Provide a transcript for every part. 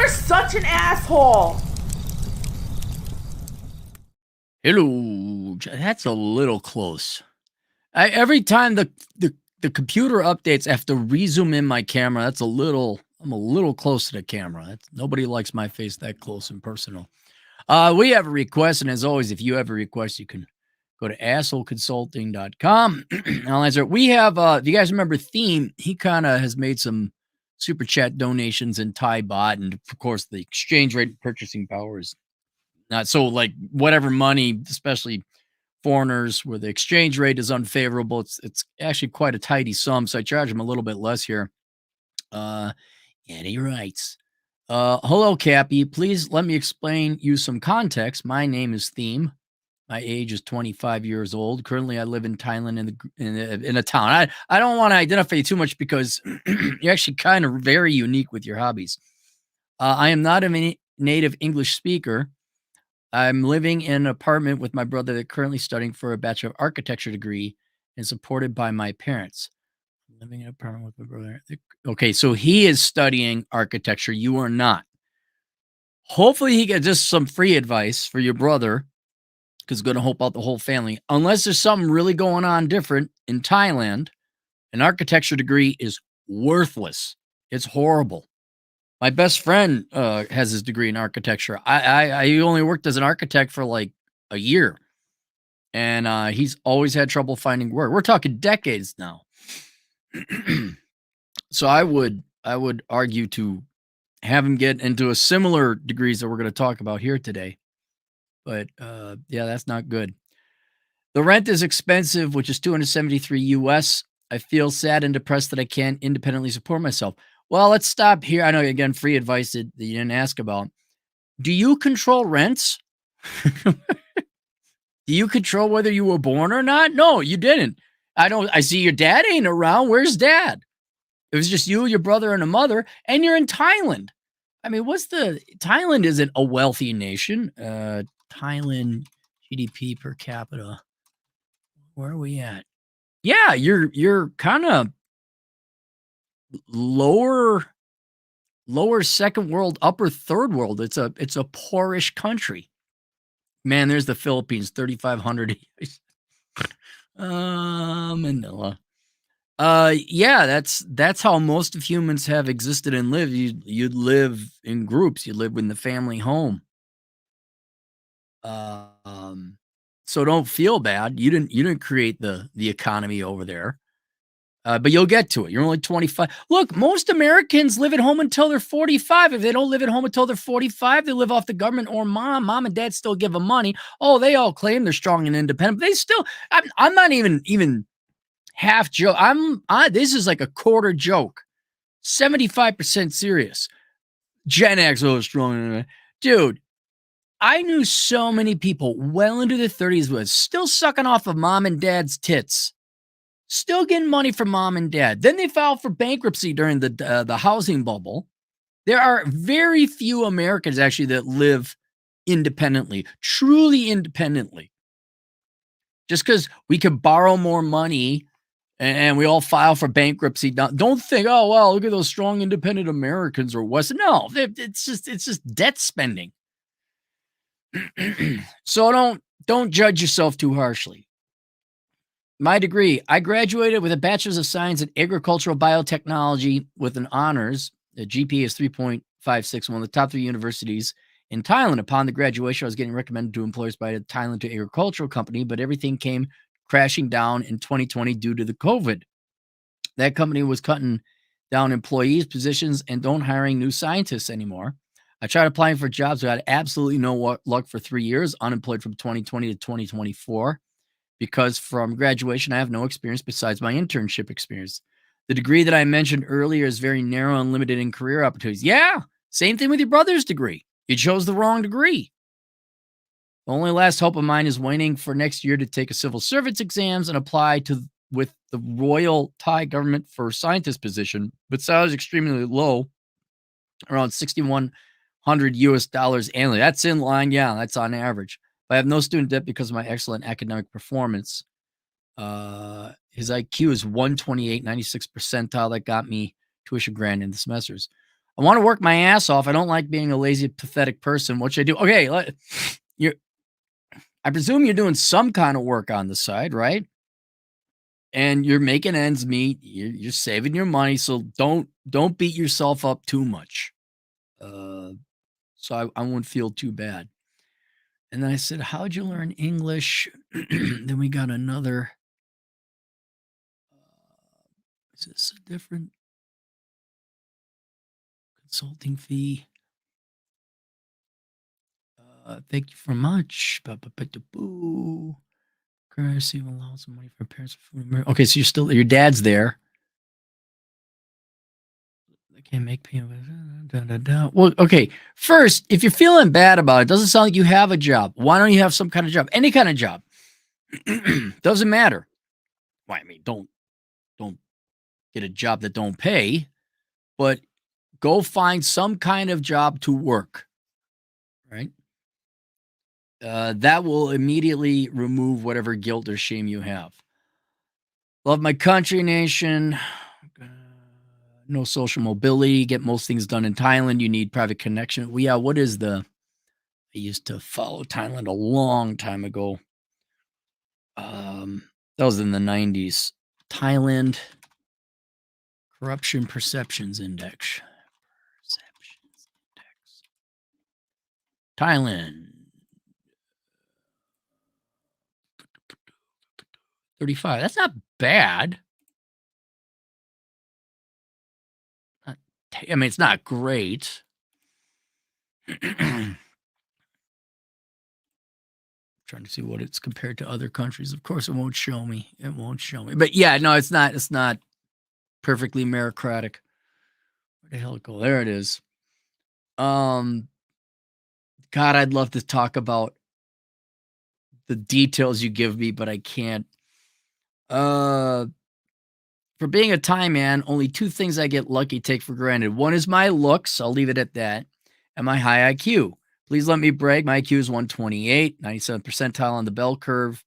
You're such an asshole. Hello. That's a little close. Every time the computer updates, I have to rezoom in my camera. I'm a little close to the camera. Nobody likes my face that close and personal. We have a request, and as always, if you have a request, you can go to assholeconsulting.com. I'll answer it. We have, if you guys remember Theme, he kind of has made some super chat donations in Thai baht, and of course, the exchange rate purchasing power is not so, like, whatever money, especially foreigners, where the exchange rate is unfavorable. It's actually quite a tidy sum, so I charge him a little bit less here. And he writes, hello, Cappy. Please let me explain you some context. My name is Theme. My age is 25 years old. Currently, I live in Thailand in a town. I don't want to identify you too much because you're actually kind of very unique with your hobbies. I am not a native English speaker. I'm living in an apartment with my brother that's currently studying for a Bachelor of Architecture degree and supported by my parents. Living in an apartment with my brother. Okay, so he is studying architecture. You are not. Hopefully, he gets just some free advice for your brother because it's going to help out the whole family. Unless there's something really going on different in Thailand, an architecture degree is worthless. It's horrible. My best friend has his degree in architecture. I only worked as an architect for like a year, and he's always had trouble finding work. We're talking decades now. So I would argue to have him get into a similar degrees that we're going to talk about here today. But yeah, that's not good. The rent is expensive, which is $273 US. I feel sad and depressed that I can't independently support myself. Well, let's stop here. I know, again, free advice that you didn't ask about. Do you control rents? Do you control whether you were born or not? No, you didn't. I see your dad ain't around. Where's dad? It was just you, your brother, and a mother, and you're in Thailand. I mean, Thailand isn't a wealthy nation. Thailand GDP per capita. Where are we at? Yeah, you're kind of lower second world, upper third world. It's a poorish country. Man, there's the Philippines, 3,500. Manila. Yeah, that's how most of humans have existed and lived. You'd live in groups. You live in the family home. So don't feel bad. You didn't create the economy over there. But you'll get to it. You're only 25. Look, most Americans live at home until they're 45. If they don't live at home until they're 45, they live off the government or mom. Mom and dad still give them money. Oh, they all claim they're strong and independent. But they still. I'm not even half joke. This is like a quarter joke. 75% serious. Gen X, oh, strong. Dude, I knew so many people well into their 30s was still sucking off of mom and dad's tits. Still getting money from mom and dad. Then they filed for bankruptcy during the housing bubble. There are very few Americans actually that live independently, truly independently. Just because we could borrow more money and we all file for bankruptcy, don't think, oh well, look at those strong independent Americans or West. No, it's just debt spending. So don't judge yourself too harshly. My degree, I graduated with a Bachelor's of Science in Agricultural Biotechnology with an honors. The GPA is 3.56, one of the top 3 universities in Thailand. Upon the graduation, I was getting recommended to employers by the Thailand to Agricultural Company, but everything came crashing down in 2020 due to the COVID. That company was cutting down employees, positions, and don't hiring new scientists anymore. I tried applying for jobs, but I had absolutely no luck for 3 years, unemployed from 2020 to 2024. Because from graduation, I have no experience besides my internship experience. The degree that I mentioned earlier is very narrow and limited in career opportunities. Yeah, same thing with your brother's degree. You chose the wrong degree. The only last hope of mine is waiting for next year to take a civil service exams and apply with the Royal Thai government for a scientist position, but salary is extremely low, around $6,100 US annually. That's in line. Yeah, that's on average. I have no student debt because of my excellent academic performance. His IQ is 128, 96 percentile. That got me tuition grant in the semesters. I want to work my ass off. I don't like being a lazy, pathetic person. What should I do? Okay, I presume you're doing some kind of work on the side, right? And you're making ends meet. You're saving your money, so don't beat yourself up too much. So I won't feel too bad. And then I said, "How'd you learn English?" Then we got another. Is this a different consulting fee? Thank you very much. Currency allows some money for parents. Okay, so your dad's there. I can't make payment. Well, okay. First, if you're feeling bad about it, doesn't sound like you have a job. Why don't you have some kind of job? Any kind of job. Doesn't matter. Well, I mean, don't get a job that don't pay, but go find some kind of job to work. Right? That will immediately remove whatever guilt or shame you have. Love my country, nation. No social mobility. Get most things done in Thailand. You need private connection. Well, yeah, what is I used to follow Thailand a long time ago. That was in the 90s. Thailand Corruption Perceptions Index. Thailand. 35. That's not bad. I mean, it's not great. Trying to see what it's compared to other countries. Of course, it won't show me. It won't show me. But yeah, no, it's not. It's not perfectly meritocratic. Where the hell it go? There it is. God, I'd love to talk about the details you give me, but I can't. For being a Thai man, only two things I get lucky take for granted. One is my looks. I'll leave it at that. And my high IQ. Please let me brag. My IQ is 128, 97th percentile on the bell curve.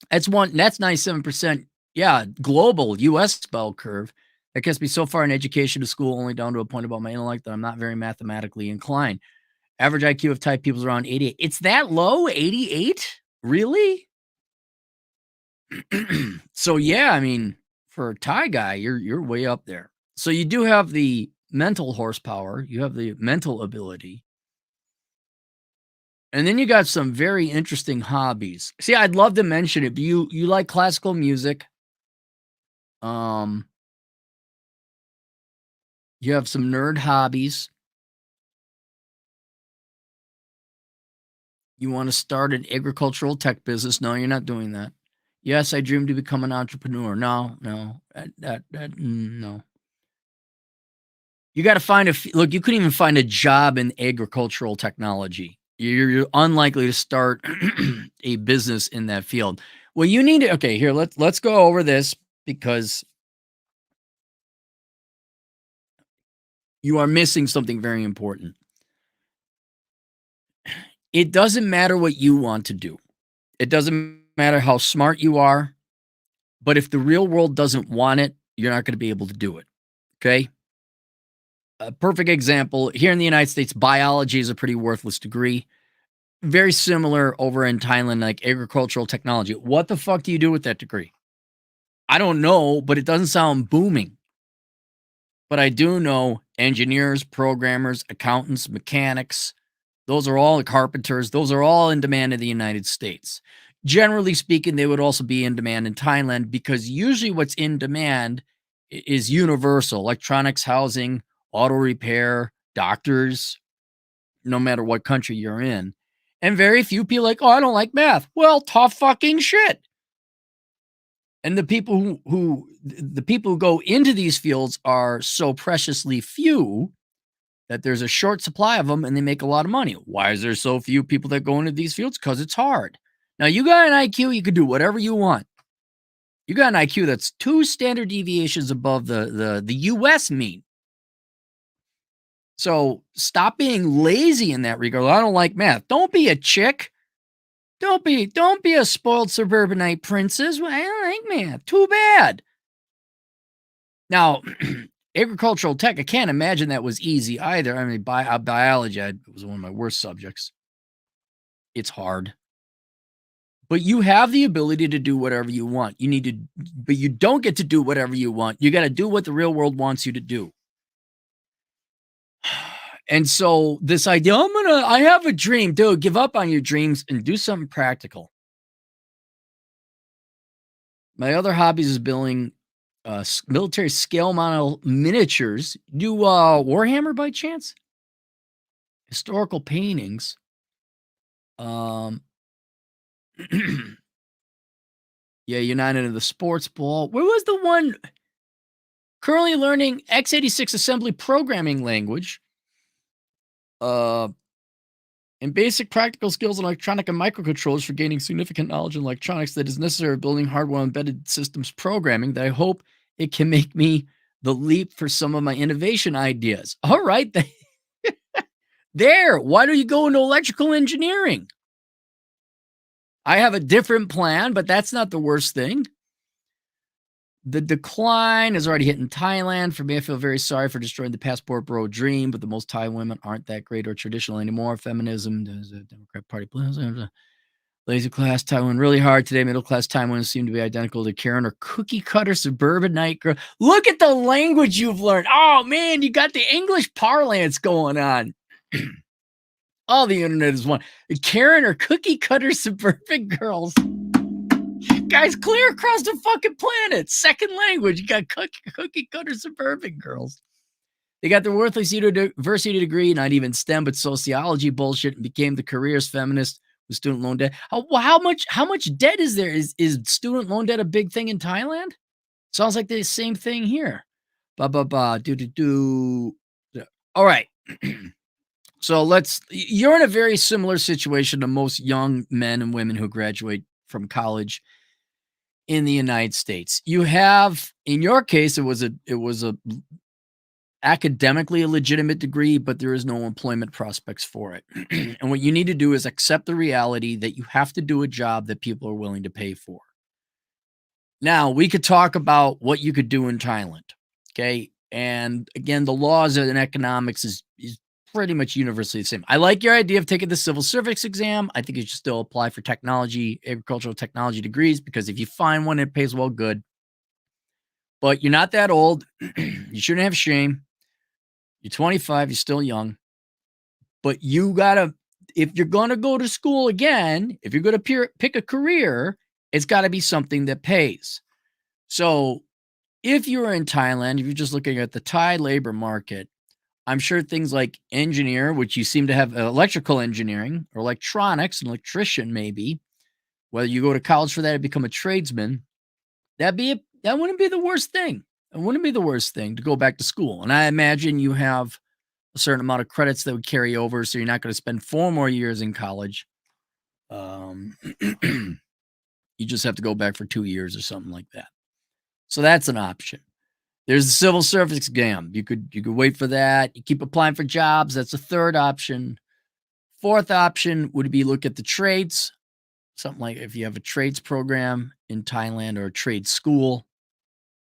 That's 97%. Yeah, global US bell curve. That gets me so far in education to school, only down to a point about my intellect that I'm not very mathematically inclined. Average IQ of Thai people is around 88. It's that low? 88? Really? So yeah, I mean, for a Thai guy, you're way up there. So you do have the mental horsepower, you have the mental ability. And then you got some very interesting hobbies. See, I'd love to mention it, but you like classical music. You have some nerd hobbies. You want to start an agricultural tech business. No, you're not doing that. Yes, I dream to become an entrepreneur. No. No. You got to find look, you couldn't even find a job in agricultural technology. You're unlikely to start a business in that field. Well, you need to, okay, here, let's go over this because you are missing something very important. It doesn't matter what you want to do. It doesn't matter how smart you are, but if the real world doesn't want it, you're not going to be able to do it. Okay? A perfect example, here in the United States, biology is a pretty worthless degree. Very similar over in Thailand, like agricultural technology. What the fuck do you do with that degree? I don't know, but it doesn't sound booming. But I do know engineers, programmers, accountants, mechanics, those are all the carpenters. Those are all in demand in the United States. Generally speaking, they would also be in demand in Thailand because usually what's in demand is universal: electronics, housing, auto repair, doctors, no matter what country you're in. And very few people like, oh, I don't like math. Well, tough fucking shit. And the people who go into these fields are so preciously few that there's a short supply of them and they make a lot of money. Why is there so few people that go into these fields? Because it's hard. Now, you got an IQ, you can do whatever you want. You got an IQ that's 2 standard deviations above the US mean. So stop being lazy in that regard. I don't like math. Don't be a chick. Don't be a spoiled suburbanite princess. Well, I don't like math. Too bad. Now, Agricultural tech, I can't imagine that was easy either. I mean, biology was one of my worst subjects. It's hard. But you have the ability to do whatever you want. But you don't get to do whatever you want. You got to do what the real world wants you to do. And so this idea, I have a dream, dude, give up on your dreams and do something practical. My other hobbies is building military scale model miniatures. Do Warhammer by chance? Historical paintings. Yeah, United in the Sports Ball. Where was the one? Currently learning x86 assembly programming language. And basic practical skills in electronic and microcontrollers for gaining significant knowledge in electronics that is necessary for building hardware embedded systems programming that I hope it can make me the leap for some of my innovation ideas. All right. There. Why don't you go into electrical engineering? I have a different plan, but that's not the worst thing. The decline is already hitting Thailand. For me, I feel very sorry for destroying the passport bro dream, but the most Thai women aren't that great or traditional anymore. Feminism, the Democrat Party, lazy class Taiwan really hard today. Middle class Taiwan seem to be identical to Karen or cookie cutter suburban night girl. Look at the language you've learned. Oh man, you got the English parlance going on. All the internet is one. Karen or cookie cutter suburban girls. Guys, clear across the fucking planet. Second language. You got cookie cutter suburban girls. They got their worthless university degree, not even STEM, but sociology bullshit, and became the careers feminist with student loan debt. How much debt is there? Is student loan debt a big thing in Thailand? Sounds like the same thing here. All right. So you're in a very similar situation to most young men and women who graduate from college in the United States. You have, in your case, it was a academically a legitimate degree, but there is no employment prospects for it. And what you need to do is accept the reality that you have to do a job that people are willing to pay for. Now, we could talk about what you could do in Thailand. Okay. And again, the laws and economics is pretty much universally the same. I like your idea of taking the civil service exam. I think you should still apply for agricultural technology degrees, because if you find one, it pays well, good. But you're not that old. You shouldn't have shame. You're 25. You're still young. But you got to, if you're going to go to school again, if you're going to pick a career, it's got to be something that pays. So if you're in Thailand, if you're just looking at the Thai labor market, I'm sure things like engineer, which you seem to have electrical engineering or electronics, an electrician maybe, whether you go to college for that or become a tradesman, that wouldn't be the worst thing. It wouldn't be the worst thing to go back to school. And I imagine you have a certain amount of credits that would carry over, so you're not going to spend 4 more years in college. You just have to go back for 2 years or something like that. So that's an option. There's the civil service exam. You could wait for that. You keep applying for jobs. That's a third option. Fourth option would be look at the trades. Something like if you have a trades program in Thailand or a trade school.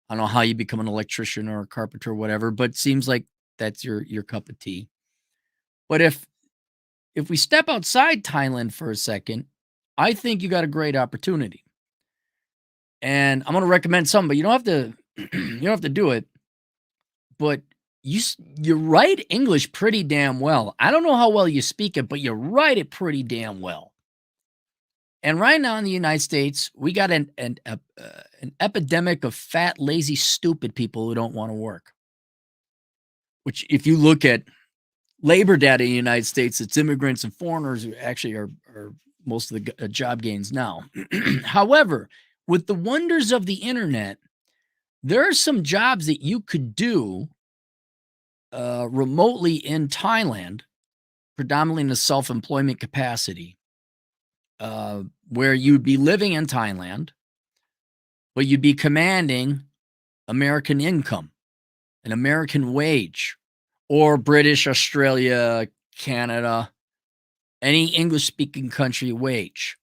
I don't know how you become an electrician or a carpenter or whatever, but it seems like that's your cup of tea. But if we step outside Thailand for a second, I think you got a great opportunity. And I'm going to recommend some, but you don't have to do it. But you write English pretty damn well. I don't know how well you speak it, but you write it pretty damn well. And right now in the United States, we got an epidemic of fat, lazy, stupid people who don't want to work. Which, if you look at labor data in the United States, it's immigrants and foreigners who actually are most of the job gains now. However, with the wonders of the internet, there are some jobs that you could do remotely in Thailand, predominantly in a self-employment capacity, where you'd be living in Thailand, but you'd be commanding American income, an American wage, or British, Australia, Canada, any English-speaking country wage.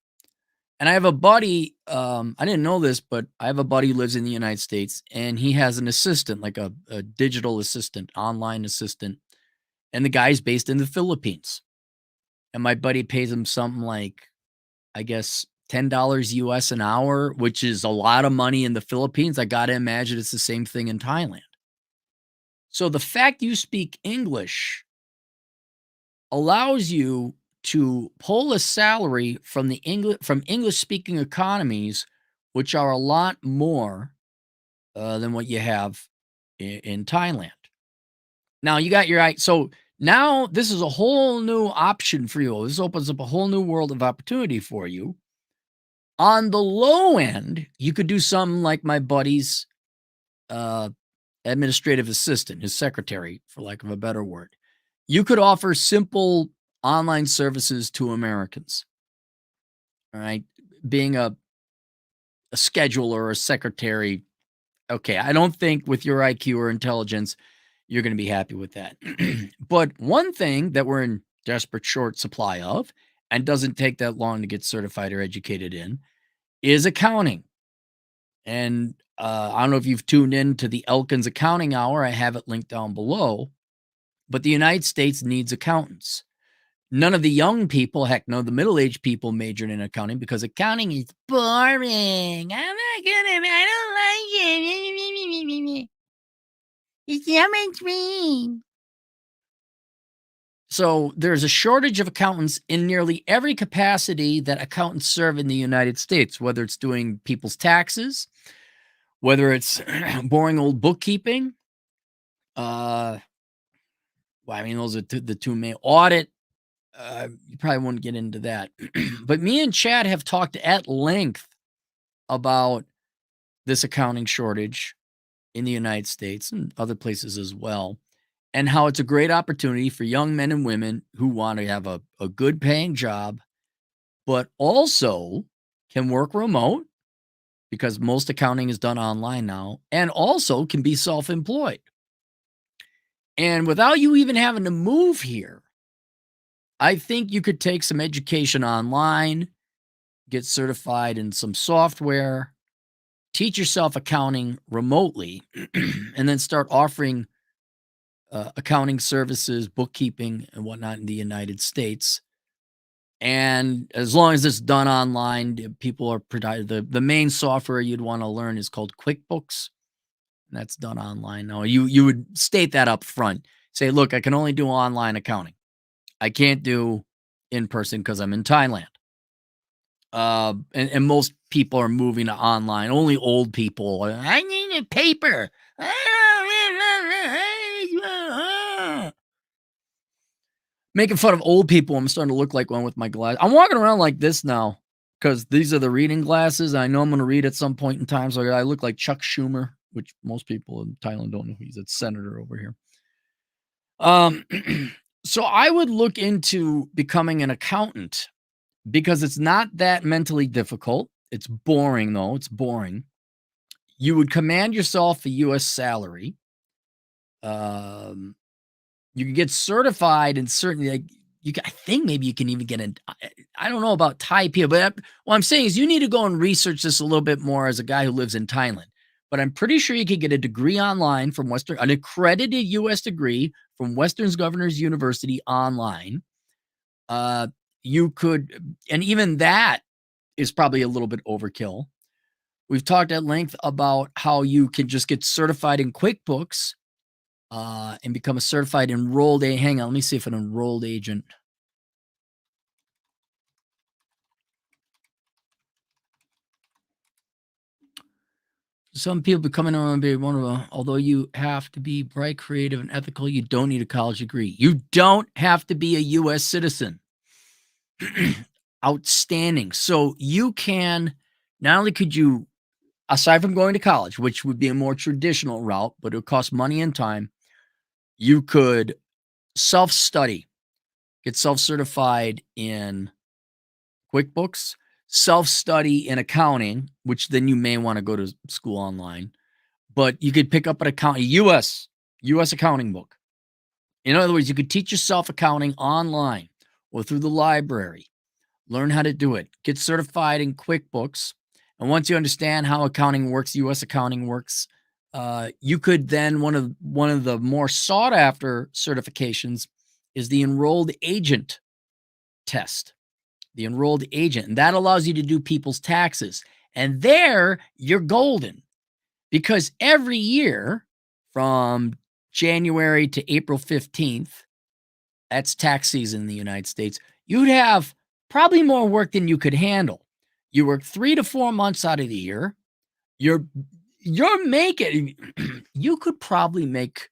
And I have a buddy, I didn't know this, but I have a buddy who lives in the United States, and he has an assistant, like a digital assistant, online assistant, and the guy's based in the Philippines. And my buddy pays him something like, I guess, $10 US an hour, which is a lot of money in the Philippines. I gotta imagine it's the same thing in Thailand. So the fact you speak English allows you to pull a salary from the English speaking economies, which are a lot more than what you have in Thailand. Now you got your so now this is a whole new option for you. This opens up a whole new world of opportunity for you. On the low end, you could do something like my buddy's uh, administrative assistant, his secretary, for lack of a better word. You could offer simple online services to Americans. All right. Being a scheduler or a secretary. Okay. I don't think with your IQ or intelligence, you're going to be happy with that. But one thing that we're in desperate short supply of and doesn't take that long to get certified or educated in is accounting. And I don't know if you've tuned in to the Elkins Accounting Hour. I have it linked down below. But the United States needs accountants. None of the young people, heck no, the middle-aged people majored in accounting because accounting is boring. I'm not gonna, I don't like it. It's so much fun. So there's a shortage of accountants in nearly every capacity that accountants serve in the United States, whether it's doing people's taxes, whether it's boring old bookkeeping. Well, I mean, those are the two main audit. You probably won't get into that. But me and Chad have talked at length about this accounting shortage in the United States and other places as well, and how it's a great opportunity for young men and women who want to have a good paying job, but also can work remote because most accounting is done online now, and also can be self employed. And without you even having to move here, I think you could take some education online, get certified in some software, teach yourself accounting remotely, and then start offering accounting services, bookkeeping, and whatnot in the United States. And as long as it's done online, people are provided the main software you'd want to learn is called QuickBooks. And that's done online. Now you would state that up front. Say, look, I can only do online accounting. I can't do in person because I'm in Thailand. And most people are moving to online. Only old people. I need a paper. Making fun of old people. I'm starting to look like one with my glasses. I'm walking around like this now because these are the reading glasses. I know I'm going to read at some point in time. So I look like Chuck Schumer, which most people in Thailand don't know. He's a senator over here. So I would look into becoming an accountant because it's not that mentally difficult. It's boring, though. It's boring. You would command yourself a U.S. salary. You can get certified and certainly like I think maybe you can even get an, I don't know about Thai people, but what I'm saying is you need to go and research this a little bit more as a guy who lives in Thailand. But I'm pretty sure you could get a degree online from an accredited U.S. degree from Western's Governors University online. You could, and even that is probably a little bit overkill. We've talked at length about how you can just get certified in QuickBooks and become a certified enrolled agent. Hang on, let me see if an enrolled agent. Some people becoming although you have to be bright, creative, and ethical, you don't need a college degree. You don't have to be a U.S. citizen. Outstanding. So you can, not only could you, aside from going to college, which would be a more traditional route, but it would cost money and time, you could self-study, get self-certified in QuickBooks, self-study in accounting, which then you may want to go to school online, but you could pick up an U.S. accounting book. In other words, you could teach yourself accounting online or through the library. Learn how to do it. Get certified in QuickBooks. And once you understand how accounting works, U.S. accounting works, you could then one of the more sought after certifications is the enrolled agent test. The enrolled agent, and that allows you to do people's taxes. And there you're golden because every year from January to April 15th, that's tax season in the United States, you'd have probably more work than you could handle. You work 3 to 4 months out of the year. You're making you could probably make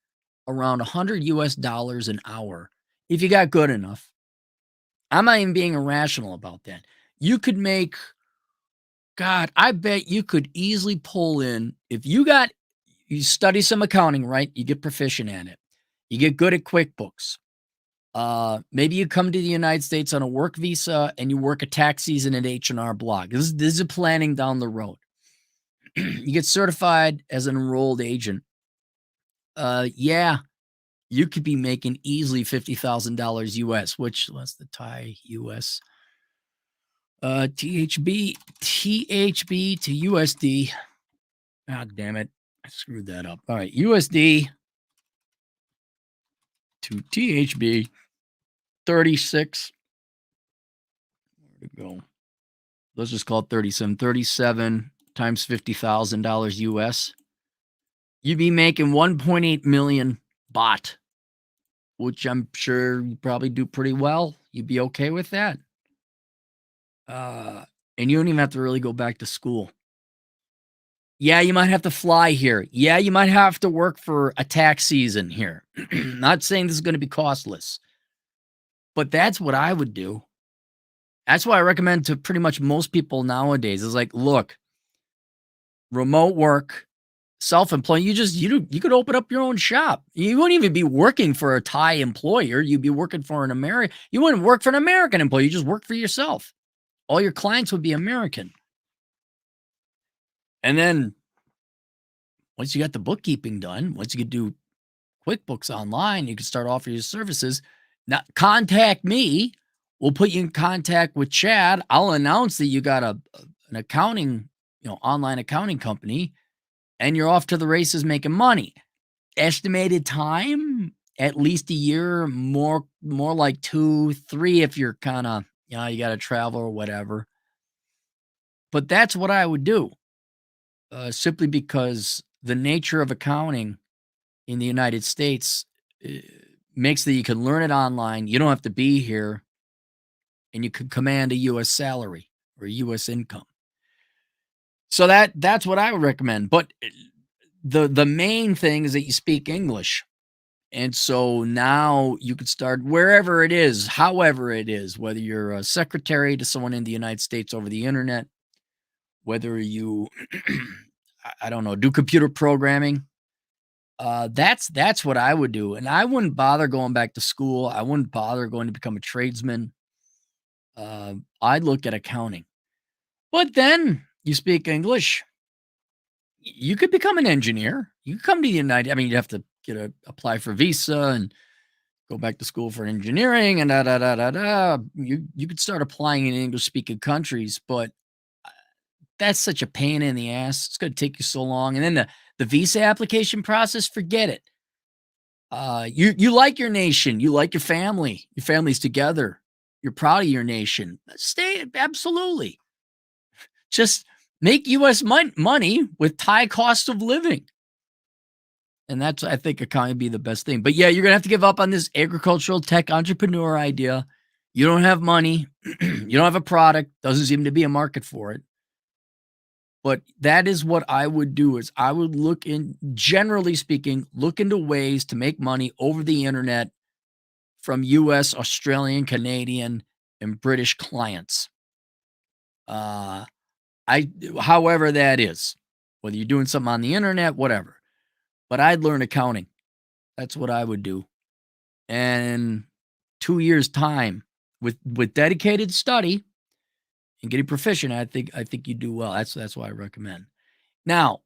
around $100 an hour if you got good enough. I'm not even being irrational about that. You could make, God, I bet you could easily pull in if you study some accounting, right? You get proficient at it. You get good at QuickBooks. Maybe you come to the United States on a work visa and you work a tax season at H&R Block. This is planning down the road. You get certified as an enrolled agent. Yeah, you could be making easily $50,000 US, which that's the Thai US. THB to USD. God damn it. I screwed that up. All right. USD to THB 36. Where to go? Let's just call it 37. 37 times $50,000 US. You'd be making 1.8 million baht, which I'm sure you probably do pretty well. You'd be okay with that. And you don't even have to really go back to school. Yeah, you might have to fly here. Yeah, you might have to work for a tax season here. Not saying this is going to be costless, but that's what I would do. That's why I recommend to pretty much most people nowadays is like, look, remote work, self-employed. You could open up your own shop. You wouldn't even be working for a Thai employer. You'd be working for an American. You wouldn't work for an American employee. You just work for yourself. All your clients would be American. And then once you got the bookkeeping done, once you could do QuickBooks online, you can start offering your services. Now, contact me. We'll put you in contact with Chad. I'll announce that you got an accounting, online accounting company, and you're off to the races making money. Estimated time, at least a year, more like 2, 3 if you're kind of, you got to travel or whatever. But that's what I would do. Simply because the nature of accounting in the United States makes that you can learn it online. You don't have to be here, and you can command a U.S. salary or a U.S. income. So that's what I would recommend. But the main thing is that you speak English. And so now you could start wherever it is, however it is, whether you're a secretary to someone in the United States over the internet, whether you, I don't know, do computer programming. That's what I would do. And I wouldn't bother going back to school. I wouldn't bother going to become a tradesman. I'd look at accounting. But then you speak English. You could become an engineer. You could come to the United. I mean, you have to apply for visa and go back to school for engineering and You could start applying in English speaking countries, but that's such a pain in the ass. It's going to take you so long. And then the visa application process, forget it. You like your nation. You like your family. Your family's together. You're proud of your nation. Stay, absolutely. Just make U.S. money with Thai cost of living. And that's, I think, accounting would be the best thing. But yeah, you're going to have to give up on this agricultural tech entrepreneur idea. You don't have money. You don't have a product. Doesn't seem to be a market for it. But that is what I would do is I would generally speaking, look into ways to make money over the internet from US, Australian, Canadian, and British clients. However that is, whether you're doing something on the internet, whatever. But I'd learn accounting. That's what I would do. And 2 years' time with dedicated study and getting proficient, I think you do well. That's why I recommend. Now,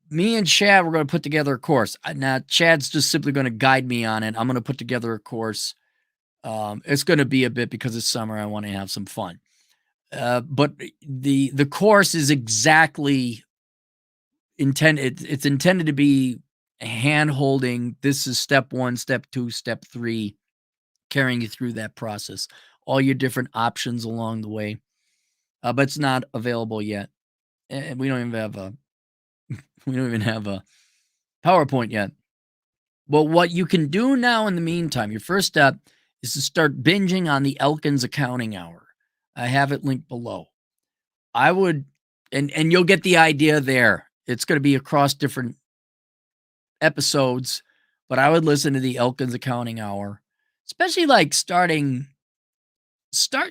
me and Chad, we're going to put together a course. Now, Chad's just simply going to guide me on it. I'm going to put together a course It's going to be a bit because it's summer. I want to have some fun. But the course is exactly intended. It's intended to be hand holding. This is step 1, step 2, step 3, carrying you through that process. All your different options along the way. But it's not available yet. And we don't even have a PowerPoint yet. But what you can do now in the meantime, your first step is to start binging on the Elkins Accounting Hour. I have it linked below. I would, and you'll get the idea there. It's going to be across different episodes, but I would listen to the Elkins Accounting Hour, especially like start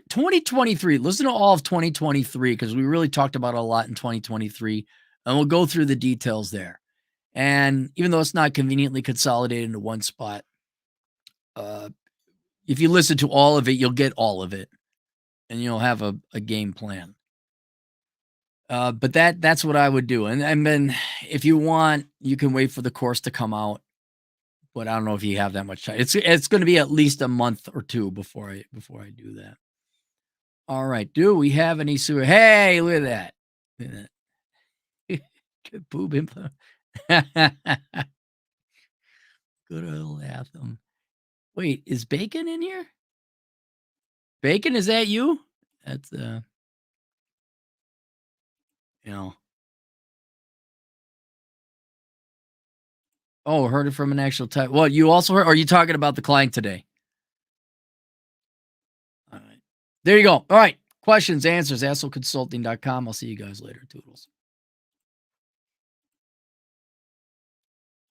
2023. Listen to all of 2023 because we really talked about a lot in 2023, and we'll go through the details there. And even though it's not conveniently consolidated into one spot, if you listen to all of it, you'll get all of it, and you'll have a game plan. But that's what I would do. And then if you want, you can wait for the course to come out. But I don't know if you have that much time. It's going to be at least a month or two before I do that. All right. Do we have any sewer? Hey, look at that. Look at that. Good boob implant. Good old Atham. Wait, is Bacon in here? Bacon, is that you? That's Oh, heard it from an actual type. Well, you also heard, are you talking about the client today? All right. There you go. All right. Questions, answers, assholeconsulting.com. I'll see you guys later. Toodles.